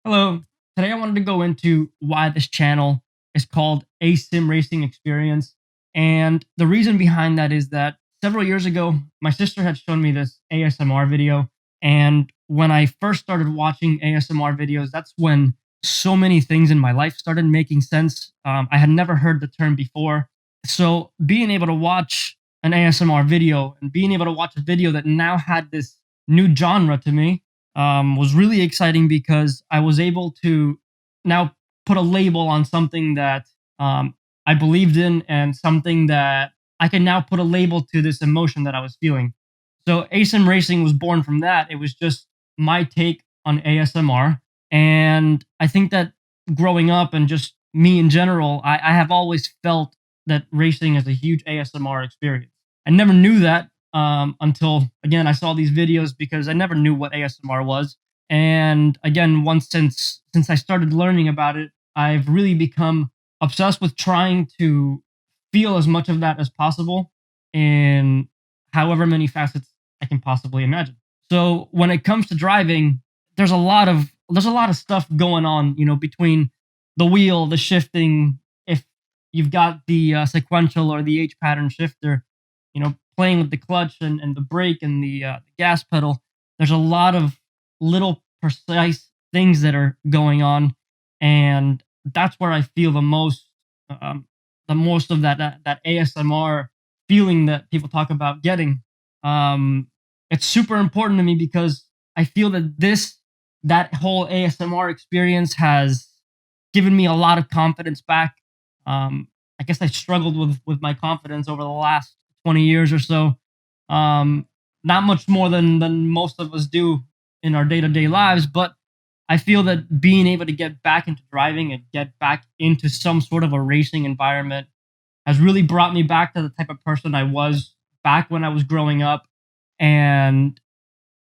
Hello. Today I wanted to go into why this channel is called A Sim Racing Experience. And the reason behind that is that several years ago, my sister had shown me this ASMR video. And when I first started watching ASMR videos, that's when so many things in my life started making sense. I had never heard the term before. So being able to watch an ASMR video and being able to watch a video that now had this new genre to me was really exciting because I was able to now put a label on something that I believed in and something that I can now put a label to this emotion that I was feeling. So ASIM Racing was born from that. It was just my take on ASMR. And I think that growing up and just me in general, I have always felt that racing is a huge ASMR experience. I never knew that until again I saw these videos because I never knew what ASMR was. And again, once since I started learning about it, I've really become obsessed with trying to feel as much of that as possible in however many facets I can possibly imagine. So when it comes to driving, there's a lot of stuff going on, between the wheel, the shifting, if you've got the sequential or the H pattern shifter, playing with the clutch and the brake and the gas pedal. There's a lot of little precise things that are going on, and that's where I feel the most of that ASMR feeling that people talk about getting. It's super important to me because I feel that whole ASMR experience has given me a lot of confidence back. I guess I struggled with my confidence over the last 20 years or so. Um, Not much more than most of us do in our day to day lives, but I feel that being able to get back into driving and get back into some sort of a racing environment has really brought me back to the type of person I was back when I was growing up and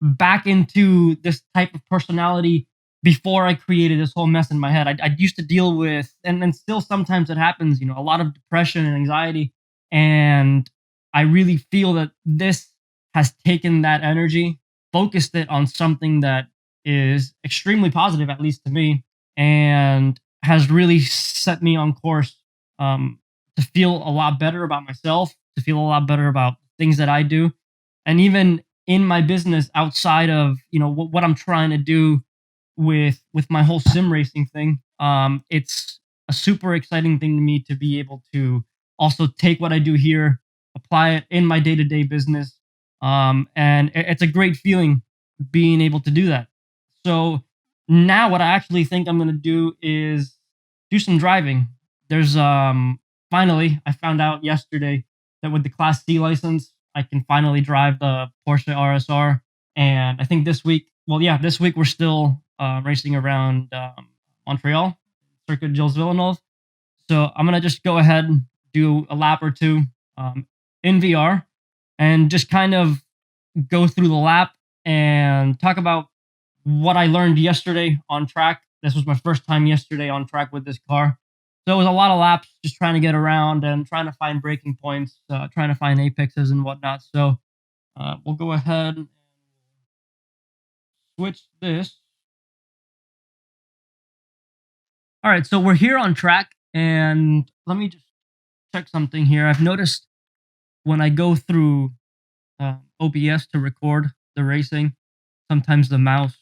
back into this type of personality before I created this whole mess in my head. I used to deal with, and still sometimes it happens, a lot of depression and anxiety. And I really feel that this has taken that energy, focused it on something that is extremely positive, at least to me, and has really set me on course to feel a lot better about myself, to feel a lot better about things that I do. And even in my business outside of what I'm trying to do with my whole sim racing thing, it's a super exciting thing to me to be able to also take what I do here, apply it in my day-to-day business, and it's a great feeling being able to do that. So now what I actually think I'm going to do is do some driving. There's finally, I found out yesterday that with the Class C license, I can finally drive the Porsche RSR. And I think this week, well, yeah, this week we're still racing around Montreal, Circuit Gilles Villeneuve. So I'm gonna just go ahead and do a lap or two in VR and just kind of go through the lap and talk about what I learned yesterday on track. This was my first time yesterday on track with this car. So it was a lot of laps just trying to get around and trying to find braking points, trying to find apexes and whatnot. So we'll go ahead and switch this. All right, so we're here on track, and let me just check something here. I've noticed when I go through OBS to record the racing, sometimes the mouse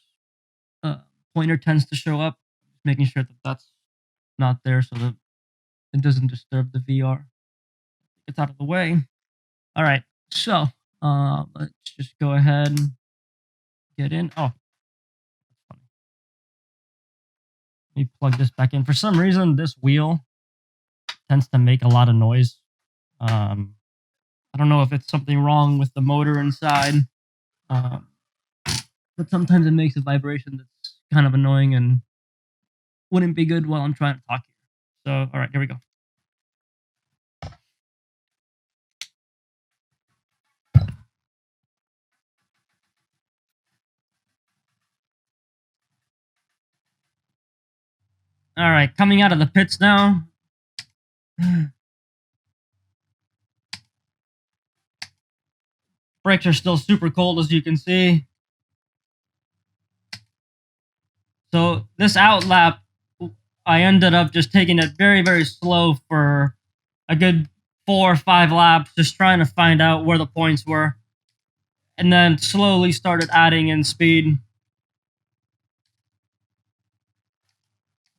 uh, pointer tends to show up. Making sure that that's not there so that it doesn't disturb the VR. It's out of the way. All right, so let's just go ahead and get in. Oh, let me plug this back in. For some reason, this wheel tends to make a lot of noise. I don't know if it's something wrong with the motor inside, um, but sometimes it makes a vibration that's kind of annoying and wouldn't be good while I'm trying to talk here. So, all right, here we go. All right, coming out of the pits now. Brakes are still super cold, as you can see. So this out lap, I ended up just taking it very, very slow for a good 4 or 5 laps, just trying to find out where the points were. And then slowly started adding in speed.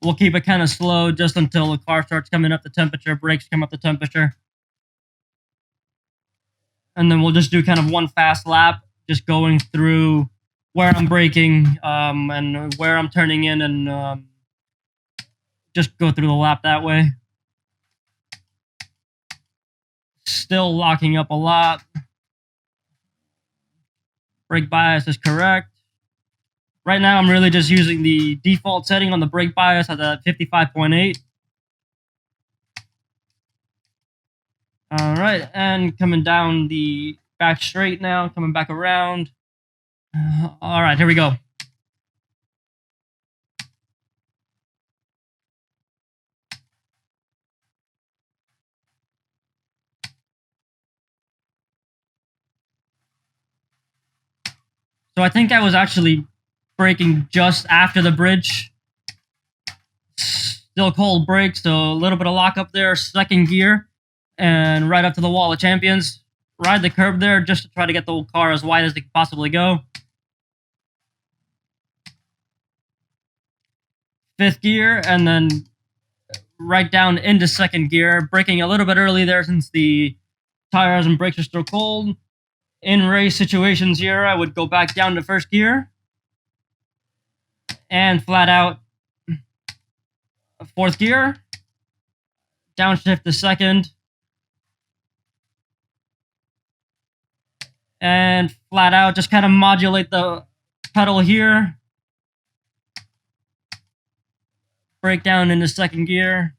We'll keep it kind of slow just until the car starts coming up the temperature, brakes come up the temperature. And then we'll just do kind of one fast lap, just going through where I'm braking and where I'm turning in, and just go through the lap that way. Still locking up a lot. Brake bias is correct. Right now, I'm really just using the default setting on the brake bias at the 55.8. All right, and coming down the back straight now, coming back around. All right, here we go. So I think I was actually braking just after the bridge. Still cold brakes, so a little bit of lock up there, second gear, and right up to the wall of champions. Ride the curb there just to try to get the car as wide as it could possibly go. Fifth gear, and then right down into second gear, braking a little bit early there since the tires and brakes are still cold. In race situations here, I would go back down to first gear and flat out fourth gear, downshift to second, and flat out just kind of modulate the pedal here, brake down into second gear,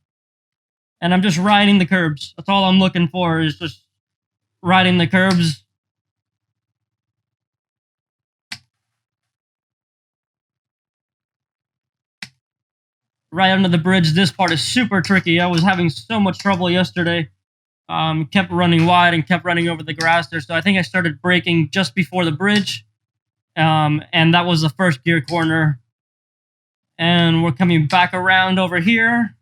and I'm just riding the curbs. That's all I'm looking for, is just riding the curbs. Right under the bridge, this part is super tricky. I was having so much trouble yesterday. Kept running wide and kept running over the grass there, so I think I started braking just before the bridge, and that was the first gear corner. And we're coming back around over here.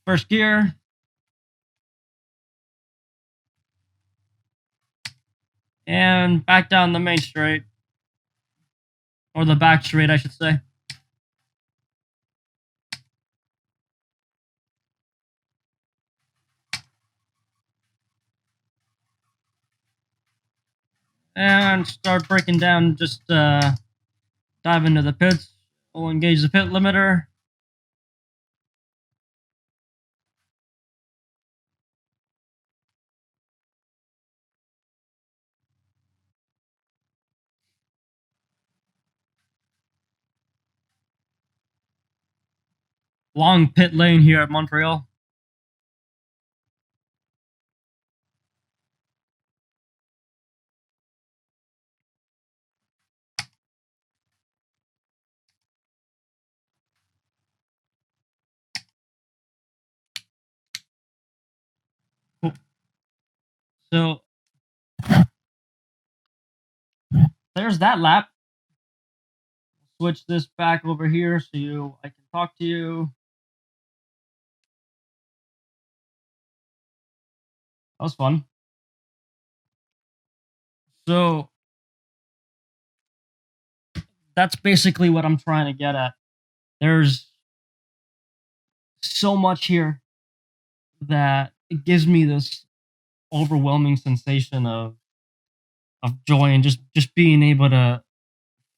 First gear. And back down the main straight. Or the back straight, I should say. And start breaking down, just dive into the pits. We'll engage the pit limiter. Long pit lane here at Montreal. Cool. So there's that lap. Switch this back over here so I can talk to you. That was fun. So that's basically what I'm trying to get at. There's so much here that it gives me this overwhelming sensation of joy, and just being able to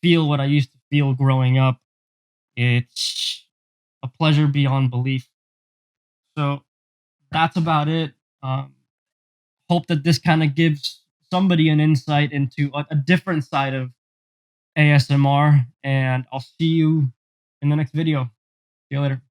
feel what I used to feel growing up. It's a pleasure beyond belief. So that's about it. Hope that this kind of gives somebody an insight into a different side of ASMR, and I'll see you in the next video. See you later.